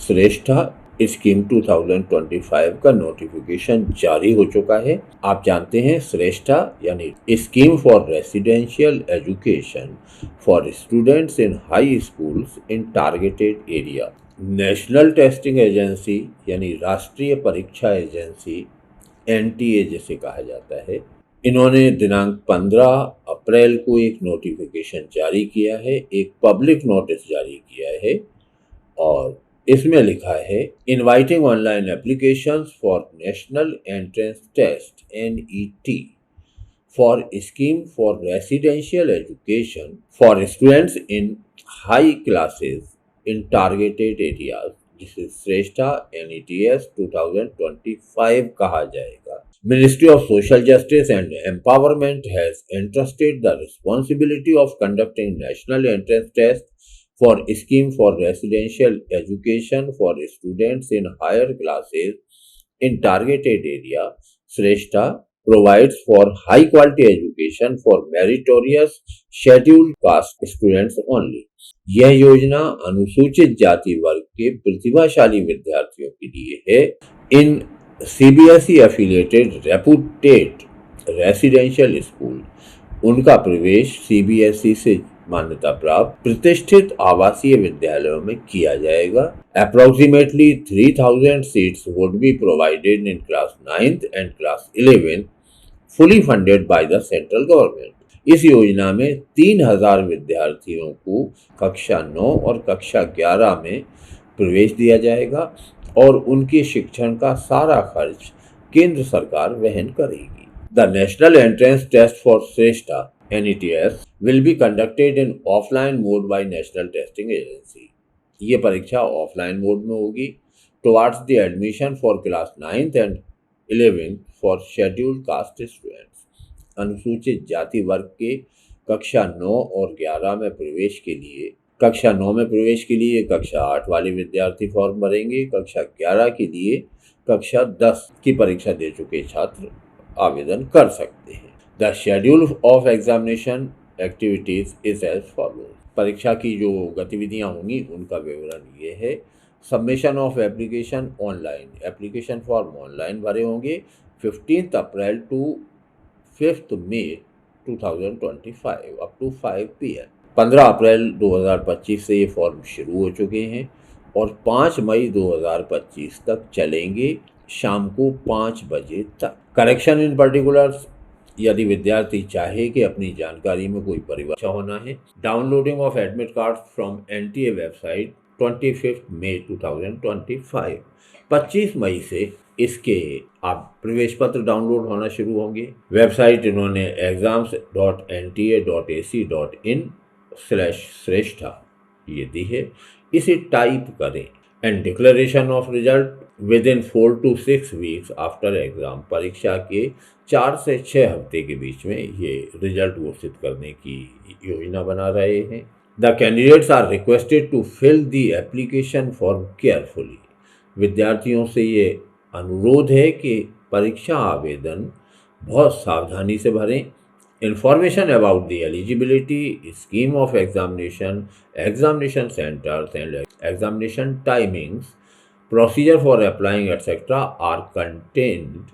श्रेष्ठा scheme 2025 का notification जारी हो चुका है। आप जानते हैं श्रेष्ठा यानी scheme for residential education for students in high schools in targeted area. National testing agency यानी राष्ट्रीय परीक्षा एजेंसी एनटीए जिसे कहा जाता है, इन्होंने दिनांक 15 अप्रैल को एक नोटिफिकेशन जारी किया है, एक पब्लिक नोटिस जारी किया है और इसमें लिखा है inviting online applications for national entrance test NET for scheme for residential education for students in high classes in targeted areas, जिसे श्रेष्ठा NETS 2025 कहा जाएगा। Ministry of Social Justice and Empowerment has entrusted the responsibility of conducting national entrance tests for scheme for residential education for students in higher classes in targeted area. Shrestha provides for high quality education for meritorious scheduled caste students only. यह योजना अनुसूचित जाति वर्ग के प्रतिभाशाली विद्यार्थियों के लिए है। इन CBSE affiliated reputed residential school उनका प्रवेश CBSE से मान्यता प्राप्त प्रतिष्ठित आवासीय विद्यालयों में किया जाएगा। Approximately 3000 seats would be provided in class 9th and class 11th, fully funded by the central government. इस योजना में 3000 विद्यार्थियों को कक्षा 9 और कक्षा 11 में प्रवेश दिया जाएगा और उनके शिक्षण का सारा खर्च केंद्र सरकार वहन करेगी। The national entrance test for Shreshta NETS will be conducted in offline mode by National Testing Agency. ये परीक्षा ऑफलाइन मोड में होगी। Towards the admission for class 9th and 11th for scheduled caste students. अनुसूचित जाति वर्ग के कक्षा 9 और 11 में प्रवेश के लिए कक्षा 9 में प्रवेश के लिए कक्षा 8 वाले विद्यार्थी फॉर्म भरेंगे। कक्षा 11 के लिए कक्षा 10 की परीक्षा दे चुके छात्र आवेदन कर सकते हैं। The schedule of examination activities is as follows. परीक्षा की जो गतिविधियां होंगी उनका विवरण ये है। Submission of application online, application form online भरे होंगे 15 April to 5 May 2025 up to 5 PM। 15 अप्रैल 2025 से ये फॉर्म शुरू हो चुके हैं और 5 मई 2025 तक चलेंगे, शाम को 5 बजे तक। करेक्शन इन पर्टिकुलर्स, यदि विद्यार्थी चाहे कि अपनी जानकारी में कोई परिवर्तन होना है, downloading of admit card from NTA website 25 मई 2025। 25 मई से इसके आप प्रवेश पत्र डाउनलोड होना शुरू होंगे। वेबसाइट इन्होंने exams.nta.ac.in/श्रेष्ठा ये दी है, इसे टाइप करें। And declaration of result with in 4 to 6 weeks after exam, परीक्षा के 4 से 6 हफ्ते के बीच में ये रिजल्ट घोषित करने की योजना बना रहे हैं। The candidates are requested to fill the application form carefully. विद्यार्थियों से ये अनुरोध है कि परीक्षा आवेदन बहुत सावधानी से भरें। Information about the eligibility, scheme of examination, examination centres and examination timings, procedure for applying etcetera are contained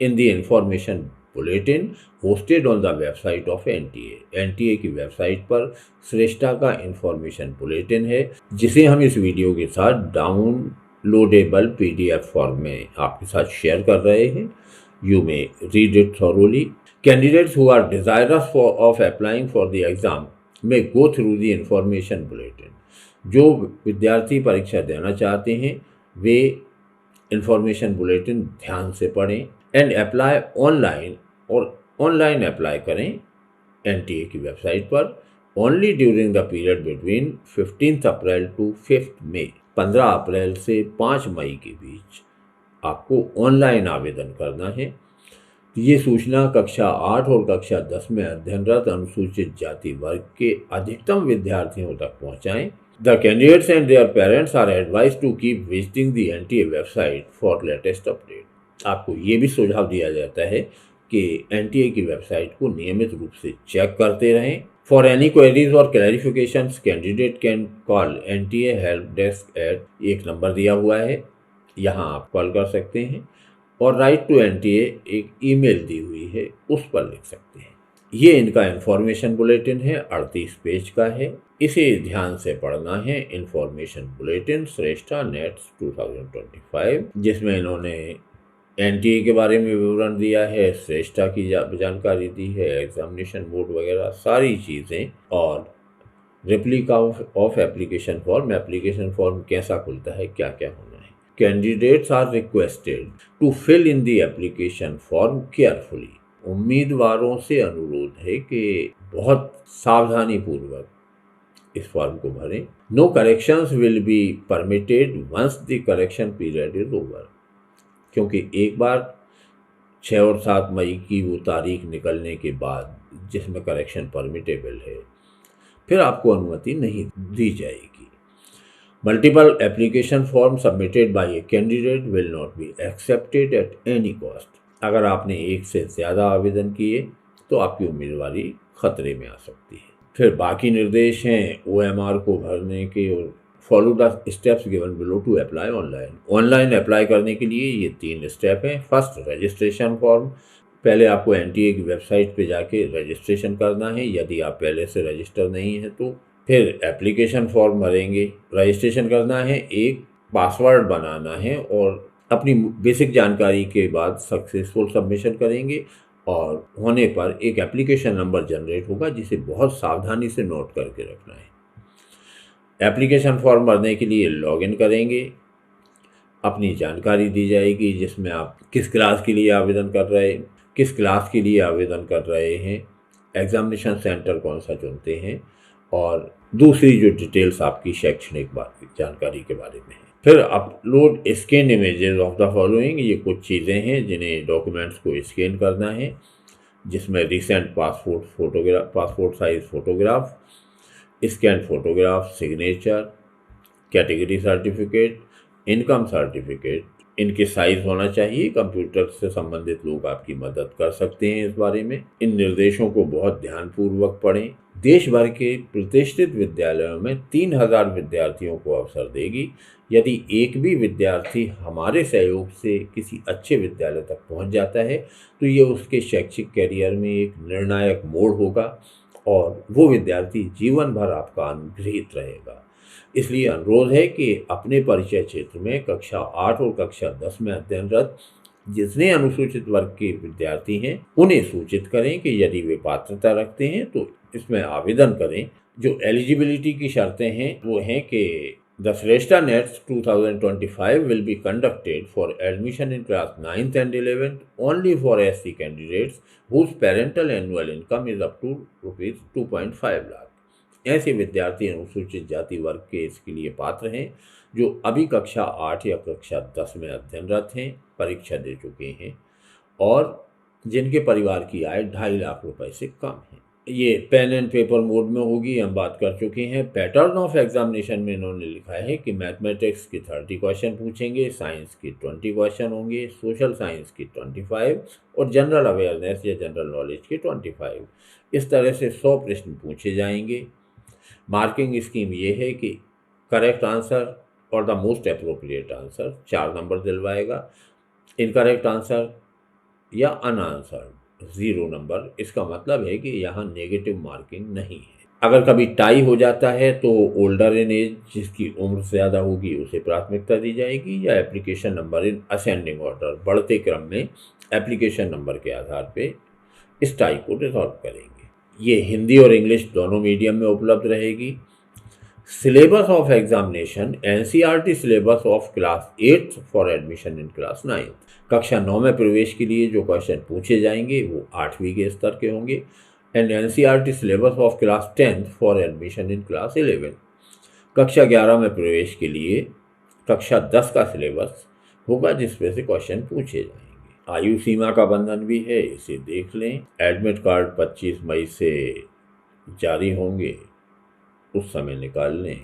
in the information bulletin hosted on the website of NTA। NTA की वेबसाइट पर श्रेष्ठा का इंफॉर्मेशन बुलेटिन है, जिसे हम इस video के साथ downloadable PDF form में आपके साथ शेयर कर रहे हैं। You may read it thoroughly. Candidates who are desirous of applying for the exam may go through the information bulletin. जो विद्यार्थी परीक्षा देना चाहते हैं वे इंफॉर्मेशन बुलेटिन ध्यान से पढ़ें एंड अप्लाई ऑनलाइन, और ऑनलाइन अप्लाई करें NTA की वेबसाइट पर। Only during the period between 15 April to 5 May, 15 अप्रैल से 5 मई के बीच आपको ऑनलाइन आवेदन करना है। ये सूचना कक्षा 8 और कक्षा 10 में अध्ययनरत अनुसूचित जाति वर्ग के अधिकतम विद्यार्थियों तक पहुंचाएं। The candidates and their parents are advised to keep visiting the NTA website for latest update. आपको ये भी सुझाव दिया जाता है कि NTA की वेबसाइट को नियमित रूप से चेक करते रहें फॉर एनी क्वेरीज और clarifications candidate can call NTA help desk at, एक नंबर दिया हुआ है, यहाँ आप कॉल कर सकते हैं। और राइट टू एनटीए एक ईमेल दी हुई है, उस पर लिख सकते हैं। ये इनका इंफॉर्मेशन बुलेटिन है, 38 पेज का है। इसे ध्यान से पढ़ना है। इंफॉर्मेशन बुलेटिन श्रेष्ठा नेट्स 2025, जिसमें इन्होंने एनटीए के बारे में विवरण दिया है, श्रेष्ठा की जानकारी दी है, एग्जामिनेशन बोर्ड वगैरह सारी चीज़ें, और रेप्लिका ऑफ एप्लीकेशन फॉर्म कैसा खुलता है, क्या क्या होना है। Candidates are requested to fill in the application form carefully, उम्मीदवारों से अनुरोध है कि बहुत सावधानी पूर्वक इस फॉर्म को भरें। No corrections will be permitted once the correction period is over, क्योंकि एक बार 6 और 7 मई की वो तारीख निकलने के बाद जिसमें करेक्शन परमिटेबल है, फिर आपको अनुमति नहीं दी जाएगी। Multiple application form submitted by a candidate will not be accepted at any cost, अगर आपने एक से ज़्यादा आवेदन किए तो आपकी उम्मीदवारी खतरे में आ सकती है। फिर बाकी निर्देश हैं OMR को भरने के, और follow the steps given below to apply online. Online apply करने के लिए ये 3 स्टेप हैं। फर्स्ट, रजिस्ट्रेशन फॉर्म, पहले आपको एनटीए की वेबसाइट पे जाके रजिस्ट्रेशन करना है, यदि आप पहले से रजिस्टर नहीं है तो। फिर एप्लीकेशन फॉर्म भरेंगे, रजिस्ट्रेशन करना है, एक पासवर्ड बनाना है, और अपनी बेसिक जानकारी के बाद सक्सेसफुल सबमिशन करेंगे, और होने पर एक एप्लीकेशन नंबर जनरेट होगा, जिसे बहुत सावधानी से नोट करके रखना है। एप्लीकेशन फॉर्म भरने के लिए लॉगिन करेंगे, अपनी जानकारी दी जाएगी, जिसमें आप किस क्लास के लिए आवेदन कर रहे हैं, किस क्लास के लिए आवेदन कर रहे हैं, एग्जामिनेशन सेंटर कौन सा चुनते हैं, और दूसरी जो डिटेल्स आपकी शैक्षणिक जानकारी के बारे में है। फिर upload scan images of the following, ये कुछ चीज़ें हैं जिन्हें डॉक्यूमेंट्स को स्कैन करना है, जिसमें recent passport size photograph, scan photograph, signature, category certificate, income certificate, इनके साइज होना चाहिए। कंप्यूटर से संबंधित लोग आपकी मदद कर सकते हैं इस बारे में। इन निर्देशों को बहुत ध्यानपूर्वक पढ़ें। देश भर के प्रतिष्ठित विद्यालयों में 3000 विद्यार्थियों को अवसर देगी। यदि एक भी विद्यार्थी हमारे सहयोग से किसी अच्छे विद्यालय तक पहुंच जाता है तो ये उसके शैक्षिक कैरियर में एक निर्णायक मोड़ होगा, और वो विद्यार्थी जीवन भर आपका अनुग्रहित रहेगा। इसलिए अनुरोध है कि अपने परिचय क्षेत्र में कक्षा 8 और कक्षा 10 में अध्ययनरत जितने अनुसूचित वर्ग के विद्यार्थी हैं उन्हें सूचित करें कि यदि वे पात्रता रखते हैं तो इसमें आवेदन करें। जो एलिजिबिलिटी की शर्तें हैं वो हैं कि the Shreshta NETS 2025 will be conducted for admission in class 9th and 11th only for SC candidates whose parental annual income is up to rupees 2.5 lakh. ऐसे विद्यार्थी अनुसूचित जाति वर्ग के इसके लिए पात्र हैं जो अभी कक्षा 8 या कक्षा 10 में अध्ययनरत हैं, परीक्षा दे चुके हैं, और जिनके परिवार की आय 2.5 लाख रुपए से कम है। ये पेन एंड पेपर मोड में होगी, हम बात कर चुके हैं। पैटर्न ऑफ एग्जामिनेशन में इन्होंने लिखा है कि मैथमेटिक्स के 30 क्वेश्चन पूछेंगे, साइंस के 20 क्वेश्चन होंगे, सोशल साइंस के 25 और जनरल अवेयरनेस या जनरल नॉलेज के 25। इस तरह से 100 प्रश्न पूछे जाएंगे। मार्किंग स्कीम ये है कि करेक्ट आंसर और the most appropriate answer 4 number दिलवाएगा, इनकरेक्ट आंसर या अनआंसर्ड 0 नंबर। इसका मतलब है कि यहाँ नेगेटिव मार्किंग नहीं है। अगर कभी टाई हो जाता है तो ओल्डर इन एज, जिसकी उम्र ज़्यादा होगी, उसे प्राथमिकता दी जाएगी, या application number in ascending order, बढ़ते क्रम में एप्लीकेशन नंबर के आधार पे इस टाई को रिजॉल्व करेंगे। ये हिंदी और इंग्लिश दोनों मीडियम में उपलब्ध रहेगी। Syllabus of examination NCERT syllabus of class 8 for admission in class 9। कक्षा 9 में प्रवेश के लिए जो क्वेश्चन पूछे जाएंगे वो 8वीं के स्तर के होंगे। And NCERT syllabus of class 10 for admission in class 11। कक्षा 11 में प्रवेश के लिए कक्षा 10 का सिलेबस होगा, जिसमें से क्वेश्चन पूछे जाएंगे। आयु सीमा का बंधन भी है, इसे देख लें। एडमिट कार्ड 25 मई से जारी होंगे, उस समय निकाल लें।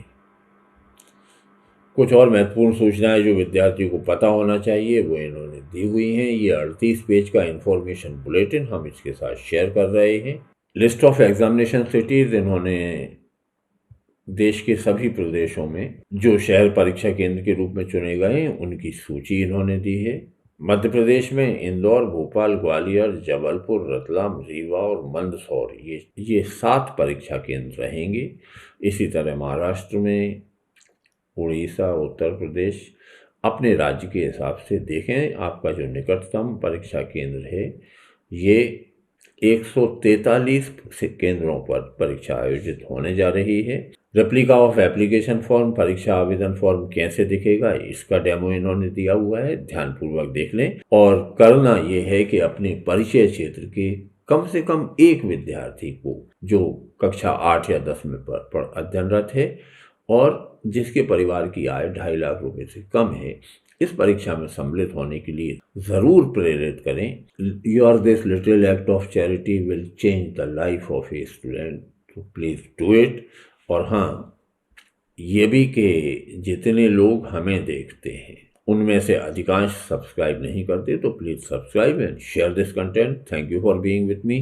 कुछ और महत्वपूर्ण सूचनाएं जो विद्यार्थियों को पता होना चाहिए वो इन्होंने दी हुई हैं। ये 38 पेज का इंफॉर्मेशन बुलेटिन हम इसके साथ शेयर कर रहे हैं। लिस्ट ऑफ एग्जामिनेशन सिटीज, इन्होंने देश के सभी प्रदेशों में जो शहर परीक्षा केंद्र के रूप में चुने गए हैं उनकी सूची इन्होंने दी है। मध्य प्रदेश में इंदौर, भोपाल, ग्वालियर, जबलपुर, रतलाम, रीवा और मंदसौर ये 7 परीक्षा केंद्र रहेंगे। इसी तरह महाराष्ट्र में उड़ीसा, उत्तर प्रदेश अपने राज्य के हिसाब से देखें। आपका जो निकटतम परीक्षा केंद्र है ये 143 केंद्रों पर परीक्षा आयोजित होने जा रही है। रेप्लिका ऑफ एप्लीकेशन फॉर्म, परीक्षा आवेदन फॉर्म कैसे दिखेगा इसका डेमो इन्होंने दिया हुआ है, ध्यानपूर्वक देख लें। और करना ये है कि अपने परिचय क्षेत्र के कम से कम एक विद्यार्थी को जो कक्षा 8 या 10 में अध्ययनरत है और जिसके परिवार की आय 2.5 लाख रुपए से कम है, इस परीक्षा में सम्मिलित होने के लिए जरूर प्रेरित करें। Your this little act of charity will change the life of a student, तो प्लीज डू इट। और हाँ, ये भी कि जितने लोग हमें देखते हैं उनमें से अधिकांश सब्सक्राइब नहीं करते, तो please subscribe and share this content. Thank you for being with me.